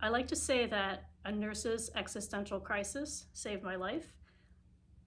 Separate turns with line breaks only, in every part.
I like to say that a nurse's existential crisis saved my life.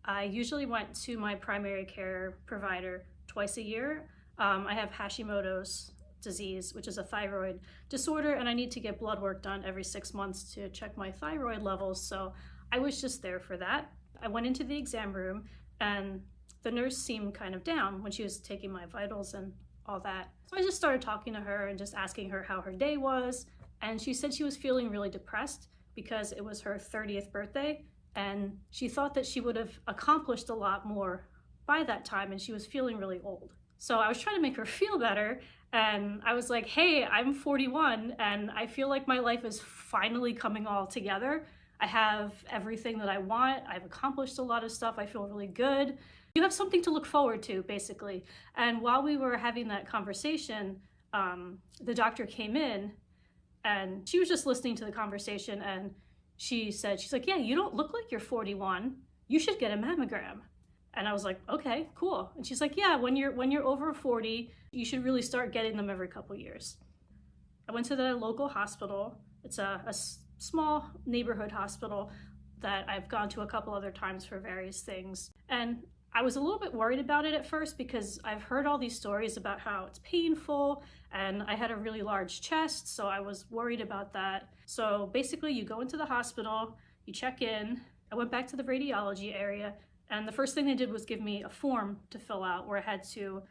I usually went to my primary care provider twice a year. I have Hashimoto's disease, which is a thyroid disorder, and I need to get blood work done every 6 months to check my thyroid levels. So I was just there for that. I went into the exam room, and the nurse seemed kind of down when she was taking my vitals and all that. So I just started talking to her and just asking her how her day was. And she said she was feeling really depressed because it was her 30th birthday, and she thought that she would have accomplished a lot more by that time, and she was feeling really old. So I was trying to make her feel better, and I was like, hey, I'm 41 and I feel like my life is finally coming all together. I have everything that I want. I've accomplished a lot of stuff. I feel really good. You have something to look forward to, basically. And while we were having that conversation, the doctor came in and she was just listening to the conversation, and she's like, yeah, you don't look like you're 41. You should get a mammogram. And I was like, okay, cool. And she's like, yeah, when you're over 40, you should really start getting them every couple years. I went to the local hospital. It's a small neighborhood hospital that I've gone to a couple other times for various things. And I was a little bit worried about it at first because I've heard all these stories about how it's painful, and I had a really large chest, so I was worried about that. So basically you go into the hospital, you check in. I went back to the radiology area, and the first thing they did was give me a form to fill out where I had to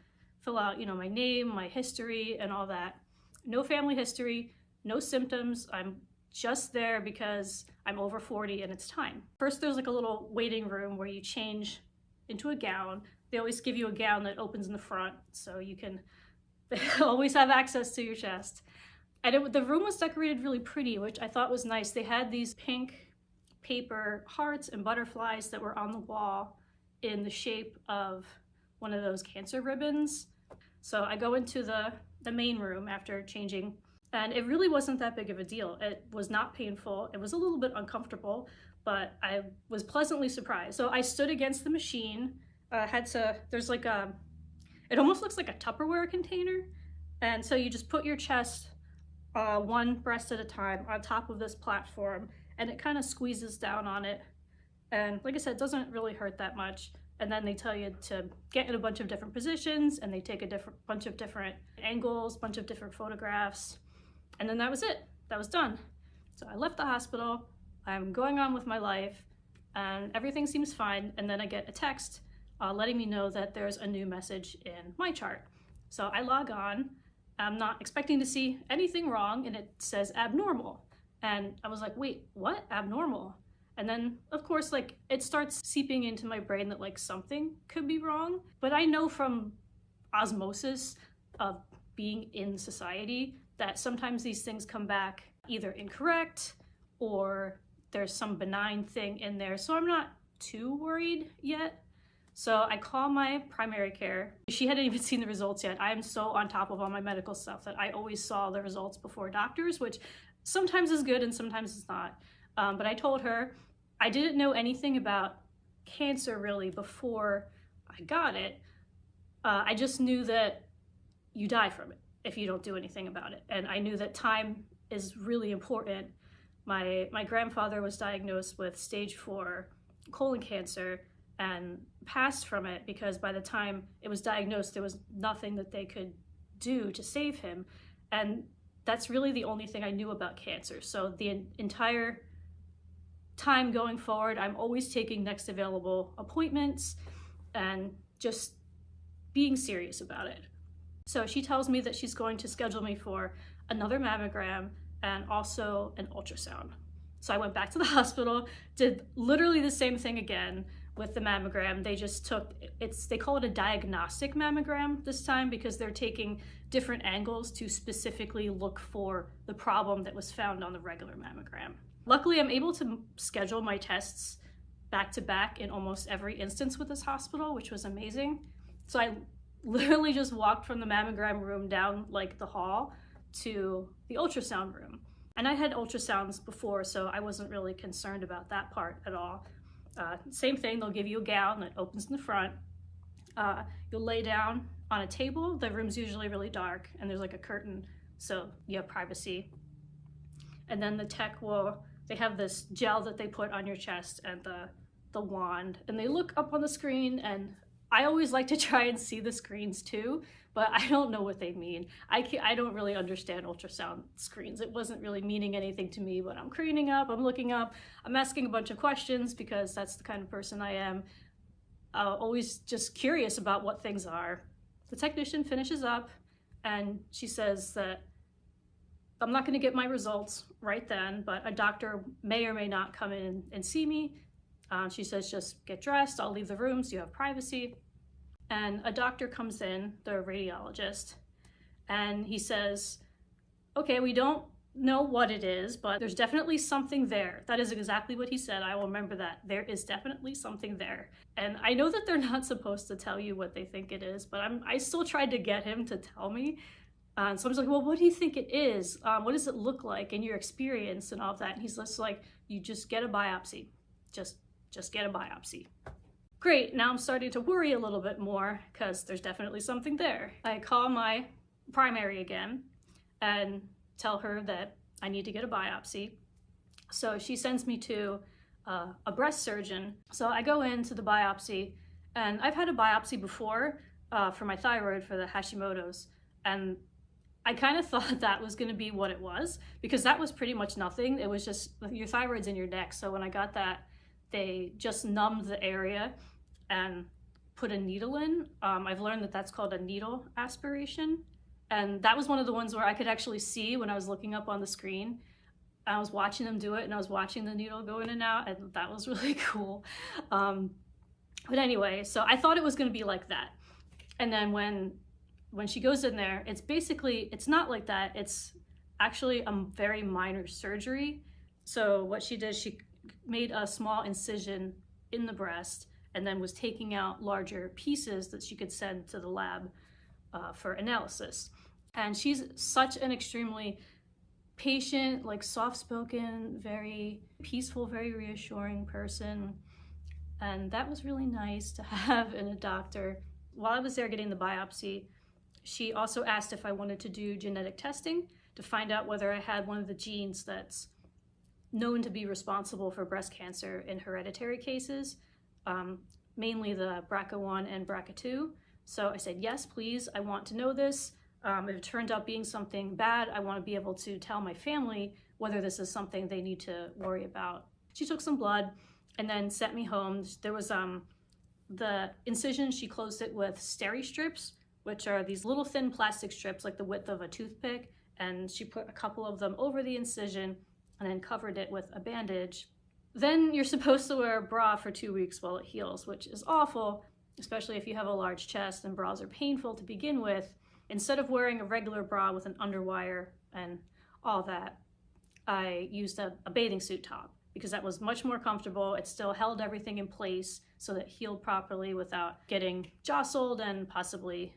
fill out, my name, my history, and all that. No family history, no symptoms. I'm just there because I'm over 40 and it's time. First, there's like a little waiting room where you change into a gown. They always give you a gown that opens in the front, so you can always have access to your chest. And the room was decorated really pretty, which I thought was nice. They had these pink paper hearts and butterflies that were on the wall in the shape of one of those cancer ribbons. So I go into the main room after changing, and it really wasn't that big of a deal. It was not painful. It was a little bit uncomfortable, but I was pleasantly surprised. So I stood against the machine, there's like it almost looks like a Tupperware container. And so you just put your chest one breast at a time on top of this platform, and it kind of squeezes down on it. And like I said, it doesn't really hurt that much. And then they tell you to get in a bunch of different positions, and they take a bunch of different angles, bunch of different photographs. And then that was it. That was done. So I left the hospital. I'm going on with my life, and everything seems fine. And then I get a text letting me know that there's a new message in my chart. So I log on. I'm not expecting to see anything wrong, and it says abnormal. And I was like, wait, what? Abnormal? And then, of course, like, it starts seeping into my brain that like something could be wrong. But I know from osmosis of being in society that sometimes these things come back either incorrect or there's some benign thing in there. So I'm not too worried yet. So I call my primary care. She hadn't even seen the results yet. I'm so on top of all my medical stuff that I always saw the results before doctors, which sometimes is good and sometimes it's not. But I told her I didn't know anything about cancer really before I got it. I just knew that you die from it if you don't do anything about it. And I knew that time is really important. My grandfather was diagnosed with stage 4 colon cancer and passed from it because by the time it was diagnosed, there was nothing that they could do to save him. And that's really the only thing I knew about cancer. So the entire time going forward, I'm always taking next available appointments and just being serious about it. So she tells me that she's going to schedule me for another mammogram and also an ultrasound. So I went back to the hospital, did literally the same thing again with the mammogram. They call it a diagnostic mammogram this time because they're taking different angles to specifically look for the problem that was found on the regular mammogram. Luckily, I'm able to schedule my tests back to back in almost every instance with this hospital, which was amazing. So I literally just walked from the mammogram room down like the hall to the ultrasound room. And I had ultrasounds before, so I wasn't really concerned about that part at all. Same thing, they'll give you a gown that opens in the front. You'll lay down on a table. The room's usually really dark and there's like a curtain, so you have privacy. and then the tech they have this gel that they put on your chest and the wand, and they look up on the screen, and I always like to try and see the screens too, but I don't know what they mean. I don't really understand ultrasound screens. It wasn't really meaning anything to me, but I'm craning up, I'm looking up, I'm asking a bunch of questions because that's the kind of person I am. Always just curious about what things are. The technician finishes up and she says that I'm not going to get my results right then, but a doctor may or may not come in and see me. She says, just get dressed, I'll leave the room so you have privacy. And a doctor comes in, the radiologist, and he says, okay, we don't know what it is, but there's definitely something there. That is exactly what he said. I will remember that. There is definitely something there. And I know that they're not supposed to tell you what they think it is, but I still tried to get him to tell me. So I was like, well, what do you think it is? What does it look like in your experience and all of that? And he's just like, you just get a biopsy. Just get a biopsy. Great, now I'm starting to worry a little bit more because there's definitely something there. I call my primary again and tell her that I need to get a biopsy. So she sends me to a breast surgeon. So I go into the biopsy, and I've had a biopsy before for my thyroid, for the Hashimoto's, and I kind of thought that was going to be what it was, because that was pretty much nothing. It was just your thyroid's in your neck. So when I got that, they just numbed the area and put a needle in. I've learned that that's called a needle aspiration. And that was one of the ones where I could actually see when I was looking up on the screen. I was watching them do it, and I was watching the needle go in and out, and that was really cool. But anyway, so I thought it was going to be like that. And then when she goes in there, it's not like that. It's actually a very minor surgery. So what she did, she made a small incision in the breast and then was taking out larger pieces that she could send to the lab for analysis. And she's such an extremely patient, like soft-spoken, very peaceful, very reassuring person. And that was really nice to have in a doctor. While I was there getting the biopsy, she also asked if I wanted to do genetic testing to find out whether I had one of the genes that's known to be responsible for breast cancer in hereditary cases, mainly the BRCA1 and BRCA2. So I said, yes, please, I want to know this. If it turned out being something bad, I want to be able to tell my family whether this is something they need to worry about. She took some blood and then sent me home. There was the incision, she closed it with steri strips, which are these little thin plastic strips like the width of a toothpick, and she put a couple of them over the incision and then covered it with a bandage. Then you're supposed to wear a bra for 2 weeks while it heals, which is awful, especially if you have a large chest, and bras are painful to begin with. Instead of wearing a regular bra with an underwire and all that, I used a bathing suit top because that was much more comfortable. It still held everything in place so that it healed properly without getting jostled and possibly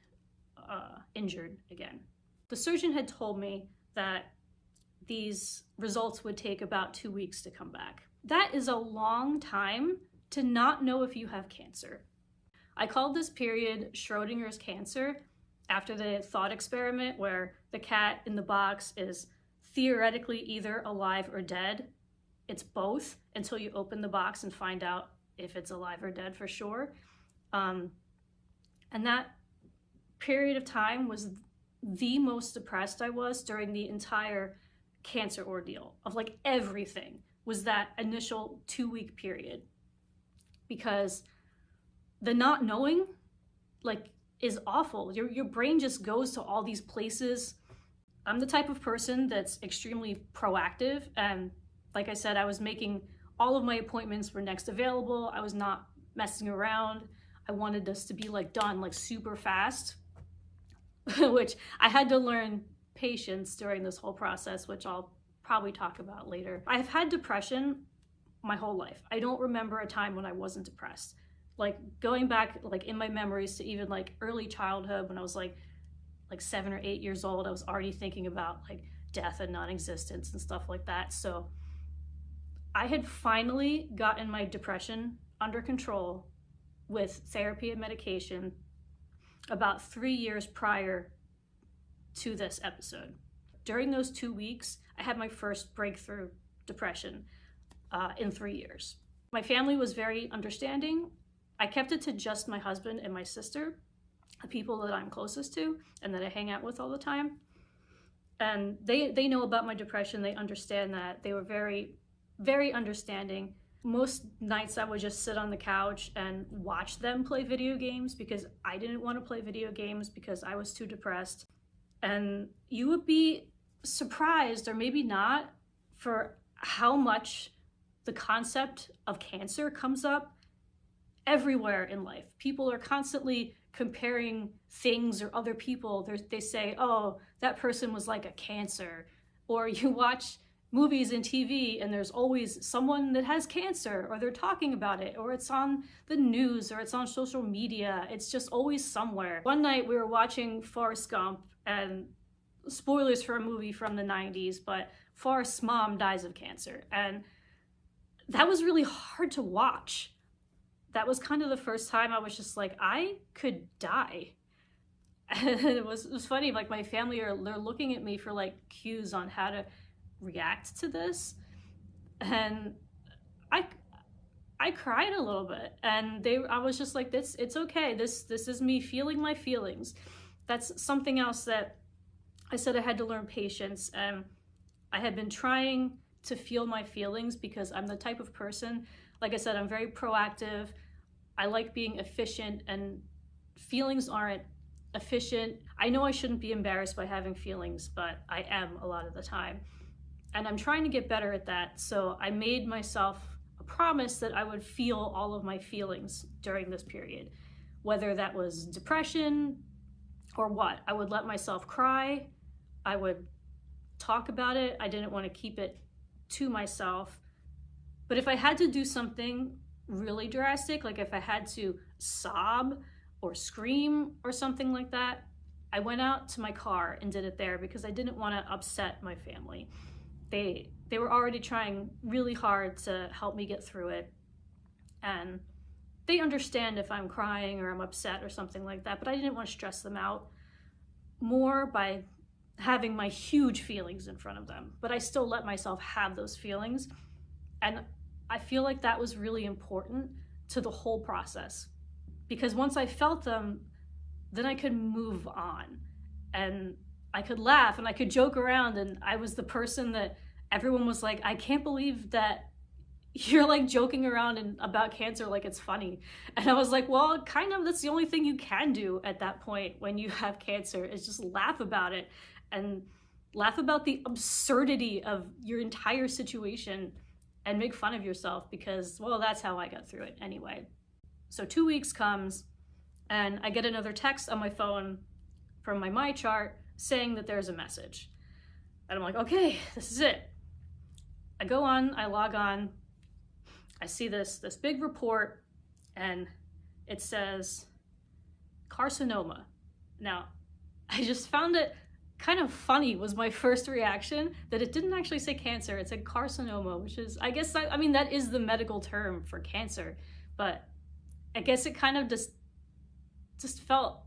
injured again. The surgeon had told me that these results would take about 2 weeks to come back. That is a long time to not know if you have cancer. I called this period Schrödinger's cancer after the thought experiment where the cat in the box is theoretically either alive or dead. It's both until you open the box and find out if it's alive or dead for sure. And that period of time was the most depressed I was during the entire cancer ordeal of like everything, was that initial 2-week period, because the not knowing like is awful. Your brain just goes to all these places. I'm the type of person that's extremely proactive, and like I said, I was making all of my appointments were next available. I was not messing around. I wanted this to be like done like super fast, which I had to learn patience during this whole process, which I'll probably talk about later. I've had depression my whole life. I don't remember a time when I wasn't depressed. Like going back like in my memories to even like early childhood when I was like 7 or 8 years old, I was already thinking about like death and non-existence and stuff like that. So I had finally gotten my depression under control with therapy and medication about 3 years prior to this episode. during those 2 weeks, I had my first breakthrough depression in 3 years. My family was very understanding. I kept it to just my husband and my sister, the people that I'm closest to and that I hang out with all the time. And they know about my depression. They understand that. They were very, very understanding. Most nights I would just sit on the couch and watch them play video games because I didn't want to play video games because I was too depressed. And you would be surprised, or maybe not, for how much the concept of cancer comes up everywhere in life. People are constantly comparing things or other people. They say, oh, that person was like a cancer. Or you watch movies and TV and there's always someone that has cancer, or they're talking about it, or it's on the news, or it's on social media. It's just always somewhere. One night we were watching Forrest Gump, and spoilers for a movie from the 90s, but Forrest's mom dies of cancer. And that was really hard to watch. That was kind of the first time I was just like, I could die. And it was funny, like my family they're looking at me for like cues on how to react to this. And I cried a little bit, and I was just like, it's okay. This is me feeling my feelings. That's something else that I said I had to learn patience. And I had been trying to feel my feelings because I'm the type of person, like I said, I'm very proactive. I like being efficient, and feelings aren't efficient. I know I shouldn't be embarrassed by having feelings, but I am a lot of the time. And I'm trying to get better at that. So I made myself a promise that I would feel all of my feelings during this period, whether that was depression or what. I would let myself cry. I would talk about it. I didn't want to keep it to myself. But if I had to do something really drastic, like if I had to sob or scream or something like that, I went out to my car and did it there because I didn't want to upset my family. They were already trying really hard to help me get through it, and they understand if I'm crying or I'm upset or something like that, but I didn't want to stress them out more by having my huge feelings in front of them. But I still let myself have those feelings, and I feel like that was really important to the whole process, because once I felt them, then I could move on, and I could laugh and I could joke around, and I was the person that everyone was like, I can't believe that you're like joking around and about cancer like it's funny. And I was like, well, kind of, that's the only thing you can do at that point when you have cancer, is just laugh about it and laugh about the absurdity of your entire situation and make fun of yourself, because, well, that's how I got through it anyway. So 2 weeks comes and I get another text on my phone from my MyChart saying that there's a message. And I'm like, okay, this is it. I go on, I log on, I see this big report, and it says carcinoma. Now, I just found it kind of funny, was my first reaction, that it didn't actually say cancer, it said carcinoma, which is, I guess, I mean, that is the medical term for cancer, but I guess it kind of just felt,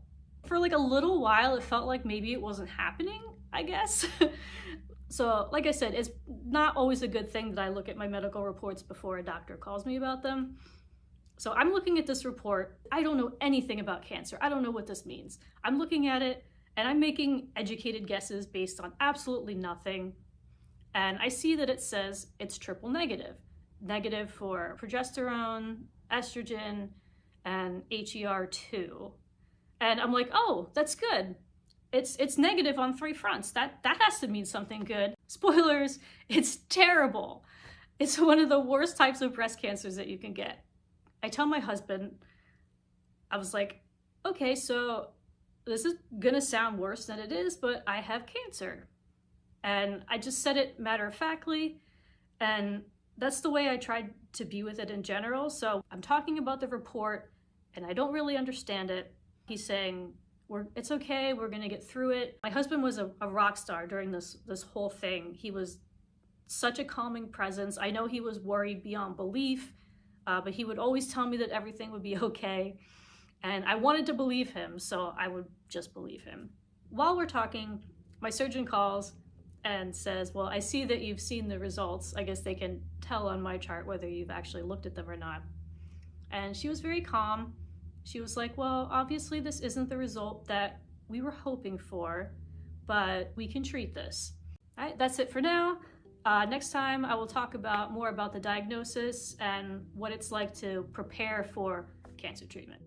for like a little while, it felt like maybe it wasn't happening, I guess. So, like I said, it's not always a good thing that I look at my medical reports before a doctor calls me about them. So I'm looking at this report. I don't know anything about cancer. I don't know what this means. I'm looking at it and I'm making educated guesses based on absolutely nothing. And I see that it says it's triple negative. Negative for progesterone, estrogen, and HER2. And I'm like, oh, that's good. It's negative on 3 fronts. That has to mean something good. Spoilers, it's terrible. It's one of the worst types of breast cancers that you can get. I tell my husband, I was like, okay, so this is gonna sound worse than it is, but I have cancer. And I just said it matter-of-factly, and that's the way I tried to be with it in general. So I'm talking about the report, and I don't really understand it. He's saying, it's okay, we're gonna get through it. My husband was a rock star during this whole thing. He was such a calming presence. I know he was worried beyond belief, but he would always tell me that everything would be okay. And I wanted to believe him, so I would just believe him. While we're talking, my surgeon calls and says, well, I see that you've seen the results. I guess they can tell on my chart whether you've actually looked at them or not. And she was very calm. She was like, well, obviously this isn't the result that we were hoping for, but we can treat this. All right, that's it for now. Next time I will talk more about the diagnosis and what it's like to prepare for cancer treatment.